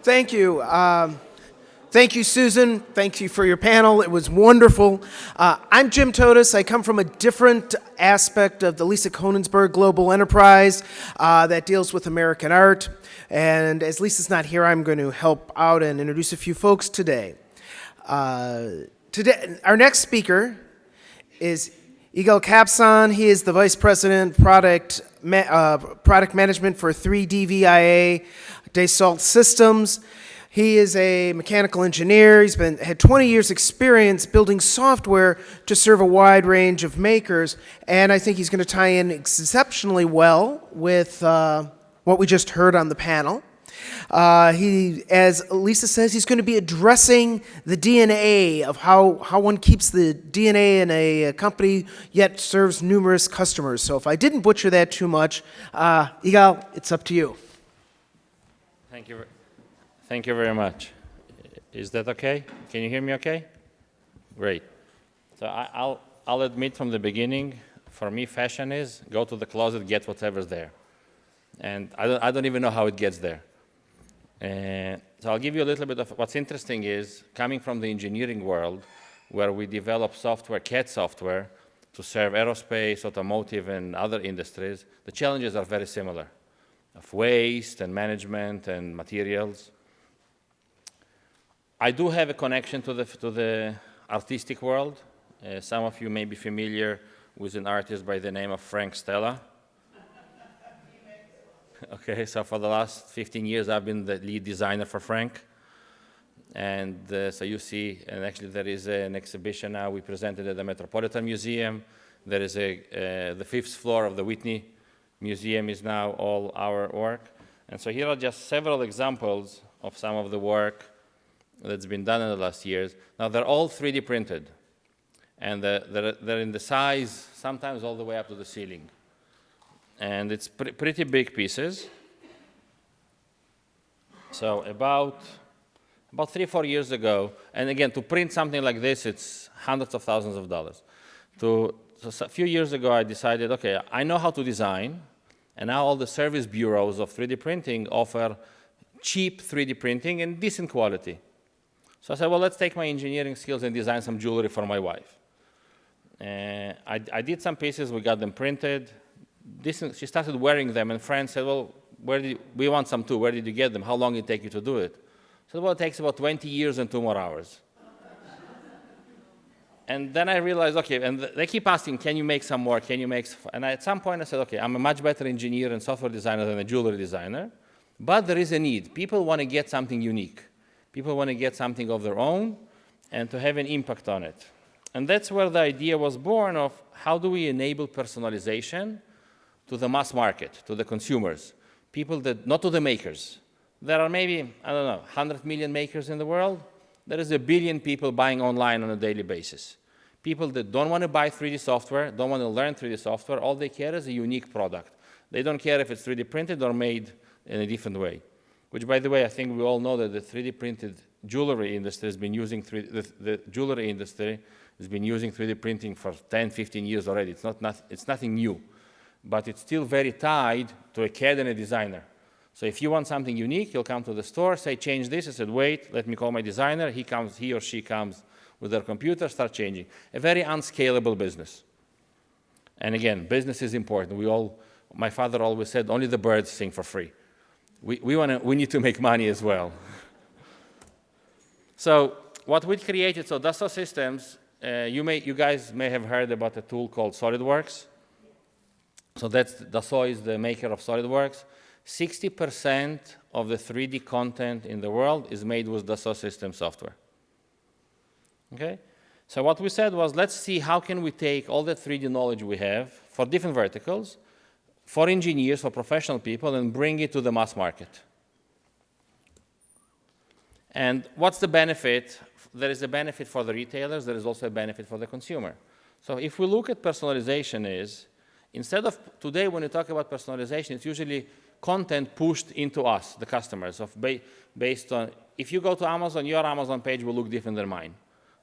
Thank you. Thank you, Susan. Thank you for your panel. It was wonderful. I'm Jim Totis. I come from a different aspect of the Lisa Konigsberg Global Enterprise that deals with American art. And as Lisa's not here, I'm going to help out and introduce a few folks today. Our next speaker is Yigal Kapsan. He is the Vice President Product Management for 3DVIA Dassault Systems. He is a mechanical engineer. He's had 20 years experience building software to serve a wide range of makers, and I think he's going to tie in exceptionally well with what we just heard on the panel. As Lisa says, he's going to be addressing the DNA of how one keeps the DNA in a company yet serves numerous customers. So if I didn't butcher that too much, Yigal, it's up to you. Thank you very much. Is that okay? Can you hear me okay? Great. So I'll admit from the beginning, for me, fashion is go to the closet, get whatever's there. And I don't even know how it gets there. So I'll give you a little bit of what's interesting is coming from the engineering world where we develop software, CAD software, to serve aerospace, automotive, and other industries, the challenges are very similar of waste and management and materials. I do have a connection to the artistic world. Some of you may be familiar with an artist by the name of Frank Stella. Okay, so for the last 15 years, I've been the lead designer for Frank. And so you see, and actually there is an exhibition now we presented at the Metropolitan Museum. There is the 5th floor of the Whitney Museum is now all our work. And so here are just several examples of some of the work that's been done in the last years. Now they're all 3D printed. And they're in the size, sometimes all the way up to the ceiling. And it's pretty big pieces. So about 3-4 years ago, and again, to print something like this, it's hundreds of thousands of dollars. So a few years ago, I decided, okay, I know how to design, and now all the service bureaus of 3D printing offer cheap 3D printing and decent quality. So I said, well, let's take my engineering skills and design some jewelry for my wife. I did some pieces, we got them printed. She started wearing them, and friends said, well, we want some too. Where did you get them? How long did it take you to do it? I said, well, it takes about 20 years and 2 more hours. And then I realized, okay, and they keep asking, can you make some more? Can you make? And at some point I said, okay, I'm a much better engineer and software designer than a jewelry designer, but there is a need. People want to get something unique. People want to get something of their own and to have an impact on it. And that's where the idea was born of how do we enable personalization to the mass market, to the consumers, people that, not to the makers. There are maybe, I don't know, 100 million makers in the world. There is 1 billion people buying online on a daily basis. People that don't want to buy 3D software, don't want to learn 3D software, all they care is a unique product. They don't care if it's 3D printed or made in a different way. Which, by the way, I think we all know that the 3D printed jewelry industry has been using the jewelry industry has been using 3D printing for 10, 15 years already. It's nothing new, but it's still very tied to a CAD and a designer. So if you want something unique, you'll come to the store, say, change this. I said, wait, let me call my designer. He or she comes with their computer, start changing. A very unscalable business. And again, business is important. My father always said, only the birds sing for free. We need to make money as well. So what we created, so Dassault Systems, you guys may have heard about a tool called SolidWorks. So Dassault is the maker of SolidWorks. 60% of the 3D content in the world is made with Dassault Systems software. Okay? So what we said was, let's see how can we take all the 3D knowledge we have for different verticals, for engineers, for professional people, and bring it to the mass market. And what's the benefit? There is a benefit for the retailers. There is also a benefit for the consumer. So if we look at personalization instead of today when you talk about personalization, it's usually content pushed into us, the customers, based on, if you go to Amazon, your Amazon page will look different than mine.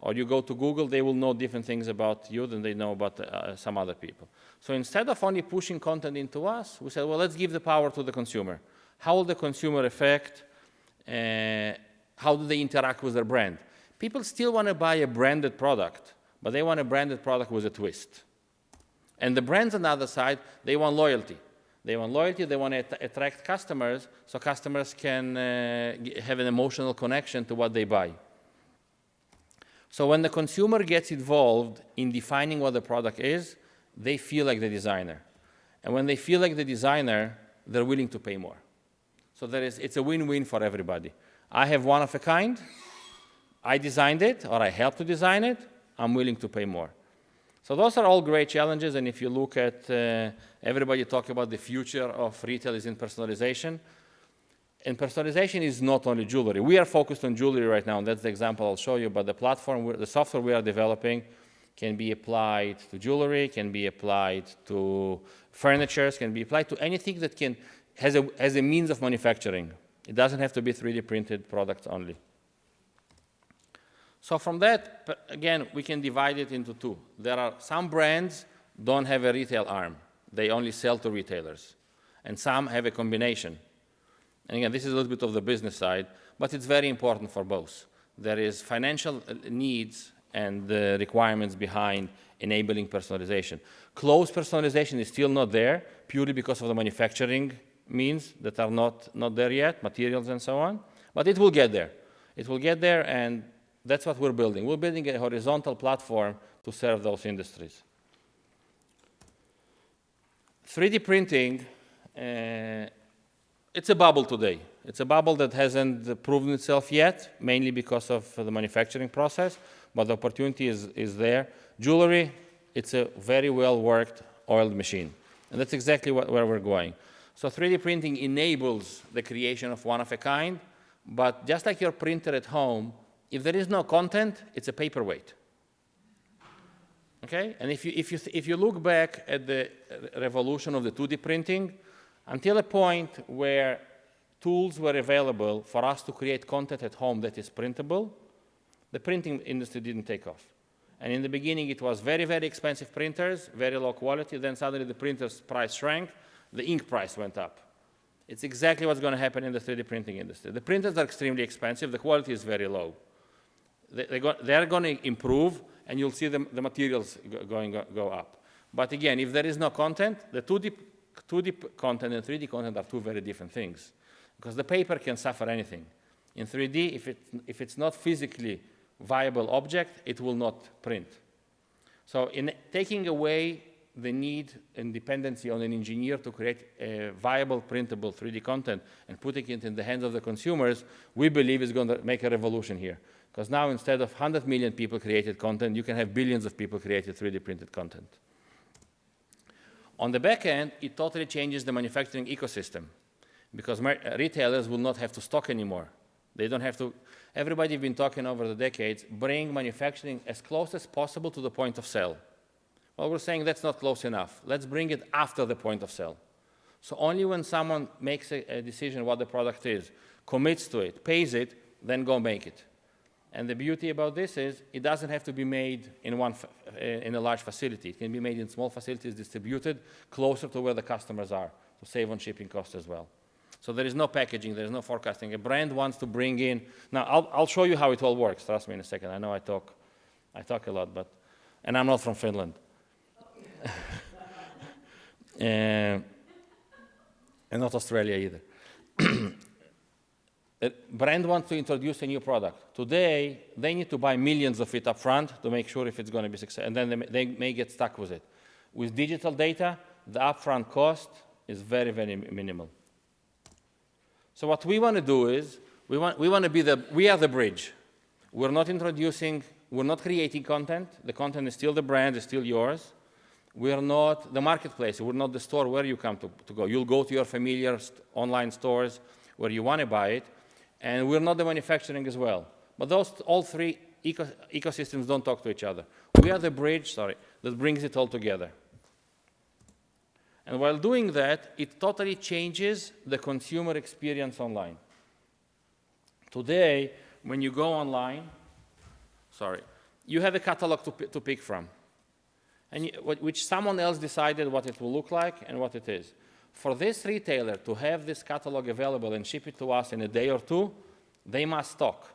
Or you go to Google, they will know different things about you than they know about some other people. So instead of only pushing content into us, we said, well, let's give the power to the consumer. How will the consumer affect how do they interact with their brand? People still want to buy a branded product, but they want a branded product with a twist. And the brands on the other side, they want loyalty. They want loyalty, they want to attract customers, so customers can have an emotional connection to what they buy. So when the consumer gets involved in defining what the product is, they feel like the designer. And when they feel like the designer, they're willing to pay more. So it's a win-win for everybody. I have one of a kind, I designed it, or I helped to design it, I'm willing to pay more. So those are all great challenges, and if you look at everybody talk about the future of retail is in personalization, and personalization is not only jewelry. We are focused on jewelry right now, and that's the example I'll show you, but the platform, the software we are developing can be applied to jewelry, can be applied to furniture, can be applied to anything that has a means of manufacturing. It doesn't have to be 3D printed products only. So from that, again, we can divide it into two. There are some brands don't have a retail arm. They only sell to retailers. And some have a combination. And again, this is a little bit of the business side, but it's very important for both. There is financial needs and the requirements behind enabling personalization. Close personalization is still not there, purely because of the manufacturing means that are not there yet, materials and so on. But it will get there. It will get there, and that's what we're building. We're building a horizontal platform to serve those industries. 3D printing, it's a bubble today. It's a bubble that hasn't proven itself yet, mainly because of the manufacturing process, but the opportunity is there. Jewelry, it's a very well-worked oiled machine, and that's exactly where we're going. So 3D printing enables the creation of one-of-a-kind, but just like your printer at home, if there is no content, it's a paperweight. Okay? And if you look back at the revolution of the 2D printing, until a point where tools were available for us to create content at home that is printable, the printing industry didn't take off. And in the beginning, it was very, very expensive printers, very low quality. Then suddenly the printer's price shrank, the ink price went up. It's exactly what's going to happen in the 3D printing industry. The printers are extremely expensive, the quality is very low. They're going to improve, and you'll see the materials go up. But again, if there is no content, the 2D content and 3D content are two very different things, because the paper can suffer anything. In 3D, if it's not physically viable object, it will not print. So in taking away the need and dependency on an engineer to create a viable, printable 3D content and putting it in the hands of the consumers, we believe is going to make a revolution here. Because now instead of 100 million people created content, you can have billions of people created 3D printed content. On the back end, it totally changes the manufacturing ecosystem, because retailers will not have to stock anymore. They don't have to. Everybody's been talking over the decades, bring manufacturing as close as possible to the point of sale. Well, we're saying that's not close enough. Let's bring it after the point of sale. So only when someone makes a decision what the product is, commits to it, pays it, then go make it. And the beauty about this is it doesn't have to be made in a large facility. It can be made in small facilities, distributed closer to where the customers are, to save on shipping costs as well. So there is no packaging, there is no forecasting. A brand wants to bring in. Now, I'll show you how it all works. Trust me in a second. I know I talk a lot, and I'm not from Finland. And not Australia either. A brand wants to introduce a new product. Today, they need to buy millions of it up front to make sure if it's going to be successful, and then they may get stuck with it. With digital data, the upfront cost is very, very minimal. So what we want to do is, we are the bridge. We're not creating content. The content is still the brand, is still yours. We are not the marketplace. We're not the store where you come to go. You'll go to your familiar online stores where you want to buy it. And we're not the manufacturing as well. But all three ecosystems don't talk to each other. We are the bridge, that brings it all together. And while doing that, it totally changes the consumer experience online. Today, when you go online, you have a catalog to pick from, and which someone else decided what it will look like and what it is. For this retailer to have this catalog available and ship it to us in a day or two, they must stock.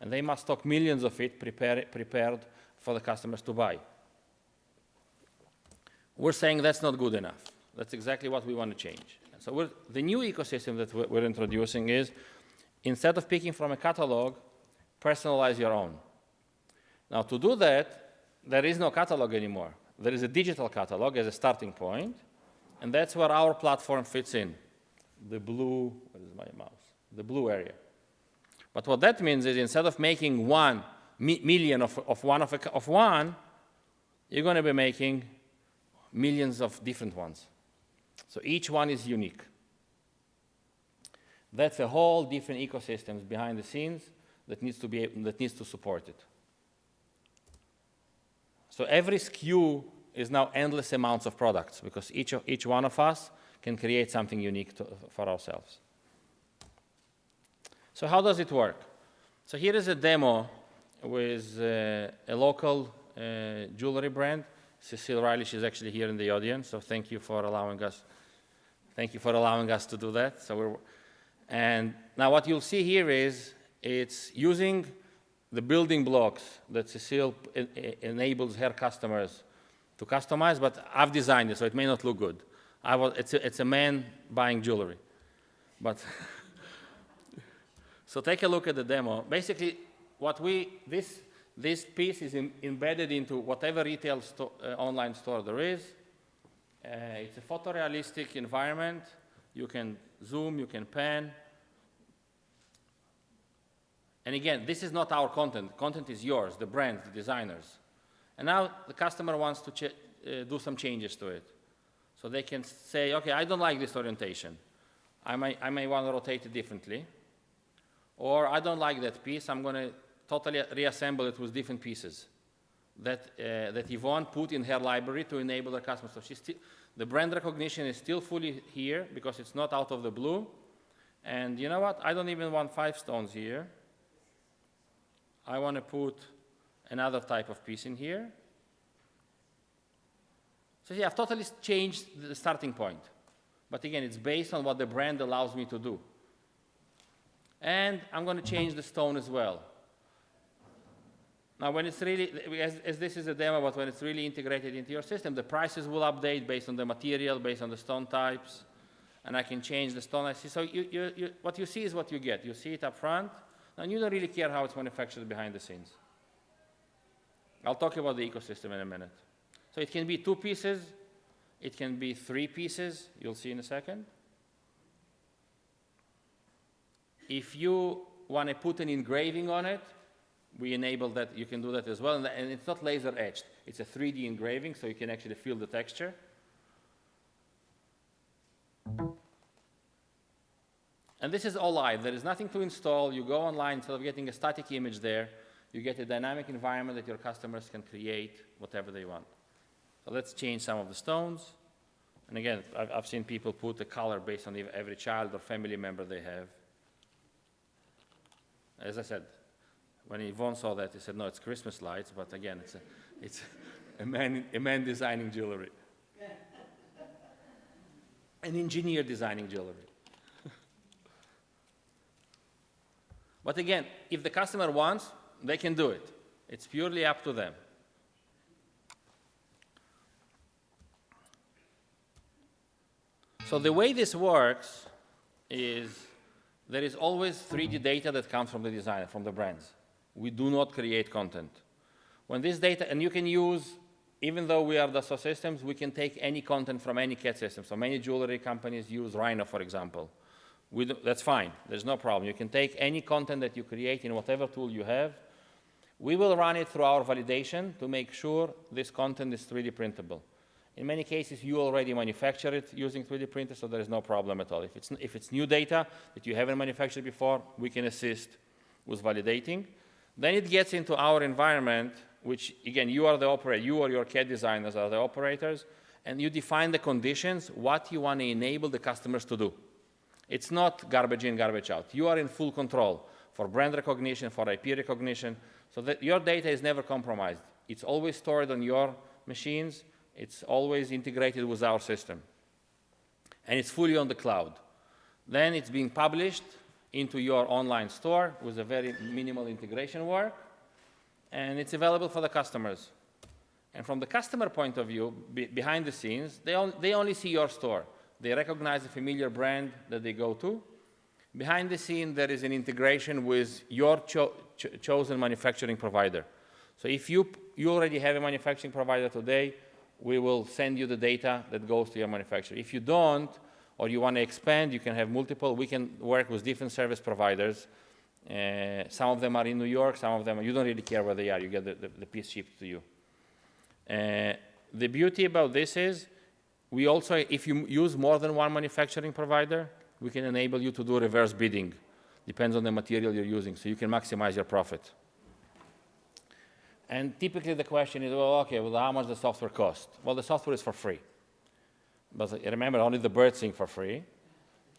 And they must stock millions of it prepared for the customers to buy. We're saying that's not good enough. That's exactly what we want to change. So the new ecosystem that we're introducing is, instead of picking from a catalog, personalize your own. Now, to do that, there is no catalog anymore. There is a digital catalog as a starting point, and that's where our platform fits in. The blue, what is my mouse? The blue area. But what that means is, instead of making 1 million of one, you're going to be making millions of different ones. So each one is unique. That's a whole different ecosystem behind the scenes that needs to support it. So every SKU is now endless amounts of products, because each one of us can create something unique for ourselves. So how does it work? So here is a demo with a local jewelry brand. Cecile Riley, she's actually here in the audience, so thank you for allowing us to do that. And now what you'll see here is it's using the building blocks that Cecile enables her customers to customize, but I've designed it, so it may not look good. It's a man buying jewelry. But so take a look at the demo. Basically, this piece is embedded into whatever retail online store there is. It's a photorealistic environment. You can zoom, you can pan. And again, this is not our content. Content is yours, the brand, the designers. And now the customer wants to do some changes to it. So they can say, okay, I don't like this orientation. I may want to rotate it differently. Or I don't like that piece. I'm going to totally reassemble it with different pieces that Yvonne put in her library to enable the customer. So the brand recognition is still fully here because it's not out of the blue. And you know what? I don't even want 5 stones here. I want to put another type of piece in here. So yeah, I've totally changed the starting point. But again, it's based on what the brand allows me to do. And I'm going to change the stone as well. Now, when it's really, as this is a demo, but when it's really integrated into your system, the prices will update based on the material, based on the stone types, and I can change the stone I see. So what you see is what you get. You see it up front, and you don't really care how it's manufactured behind the scenes. I'll talk about the ecosystem in a minute. So it can be 2 pieces. It can be 3 pieces. You'll see in a second. If you want to put an engraving on it, we enable that. You can do that as well. And it's not laser etched. It's a 3D engraving, so you can actually feel the texture. And this is all live. There is nothing to install. You go online, instead of getting a static image there, you get a dynamic environment that your customers can create whatever they want. So let's change some of the stones. And again, I've seen people put a color based on every child or family member they have. As I said, when Yvonne saw that, he said, no, it's Christmas lights, but again, it's a man designing jewelry. An engineer designing jewelry. But again, if the customer wants, they can do it. It's purely up to them. So the way this works is there is always 3D data that comes from the designer, from the brands. We do not create content. When this data, and you can use, even though we are Dassault Systems, we can take any content from any CAD system. So many jewelry companies use Rhino, for example. That's fine. There's no problem. You can take any content that you create in whatever tool you have. We will run it through our validation to make sure this content is 3D printable. In many cases, you already manufacture it using 3D printers, so there is no problem at all. If it's new data that you haven't manufactured before, we can assist with validating. Then it gets into our environment, which, again, you are the operator. You or your CAD designers are the operators, and you define the conditions, what you want to enable the customers to do. It's not garbage in, garbage out. You are in full control for brand recognition, for IP recognition, so that your data is never compromised. It's always stored on your machines. It's always integrated with our system. And it's fully on the cloud. Then it's being published into your online store with a very minimal integration work, and it's available for the customers. And from the customer point of view, behind the scenes, they only see your store. They recognize a familiar brand that they go to. Behind the scene, there is an integration with your chosen manufacturing provider. So if you already have a manufacturing provider today, we will send you the data that goes to your manufacturer. If you don't, or you want to expand, you can have multiple. We can work with different service providers. Some of them are in New York, some of them, you don't really care where they are. You get the piece shipped to you. The beauty about this is, we also, if you use more than one manufacturing provider, we can enable you to do reverse bidding. Depends on the material you're using, so you can maximize your profit. And typically the question is, well, okay, well, how much does the software cost? Well, the software is for free. But remember, only the birds sing for free.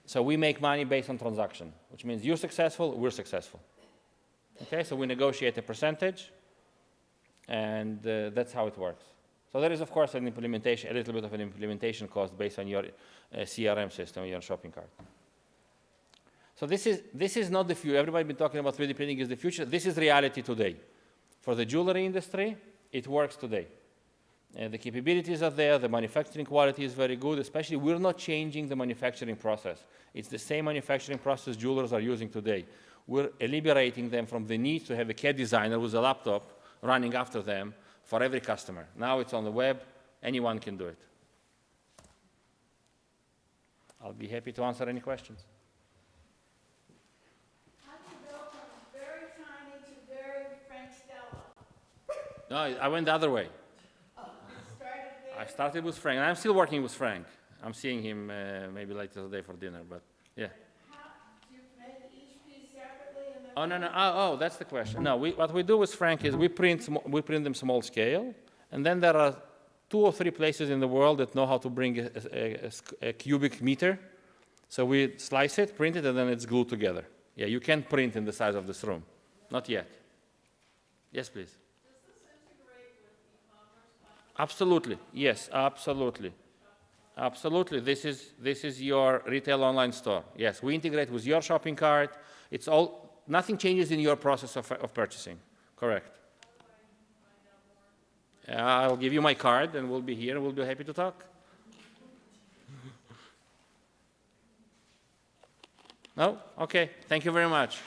So we make money based on transaction, which means you're successful, we're successful. Okay, so we negotiate a percentage, and that's how it works. So there is, of course, an implementation, a little bit of an implementation cost based on your CRM system, your shopping cart. So this is not the future. Everybody's been talking about 3D printing is the future. This is reality today. For the jewelry industry, it works today. The capabilities are there. The manufacturing quality is very good. Especially, we're not changing the manufacturing process. It's the same manufacturing process jewelers are using today. We're liberating them from the need to have a CAD designer with a laptop running after them for every customer. Now it's on the web. Anyone can do it. I'll be happy to answer any questions. How do you go from very tiny to very Frank Stella? No, I went the other way. Oh, you started there? I started with Frank, and I'm still working with Frank. I'm seeing him maybe later today for dinner, but yeah. How, do you make each piece separately and then? Oh, no, no, oh, that's the question. No, what we do with Frank is we print them small scale, and then there are 2 or 3 places in the world that know how to bring a cubic meter. So we slice it, print it, and then it's glued together. Yeah, you can't print in the size of this room. Not yet. Yes, please. Does this integrate with e-commerce platforms? Absolutely. Yes, absolutely. Absolutely. This is your retail online store. Yes, we integrate with your shopping cart. It's all, nothing changes in your process of purchasing. Correct. I'll give you my card, and we'll be here, and we'll be happy to talk. No? Okay. Thank you very much.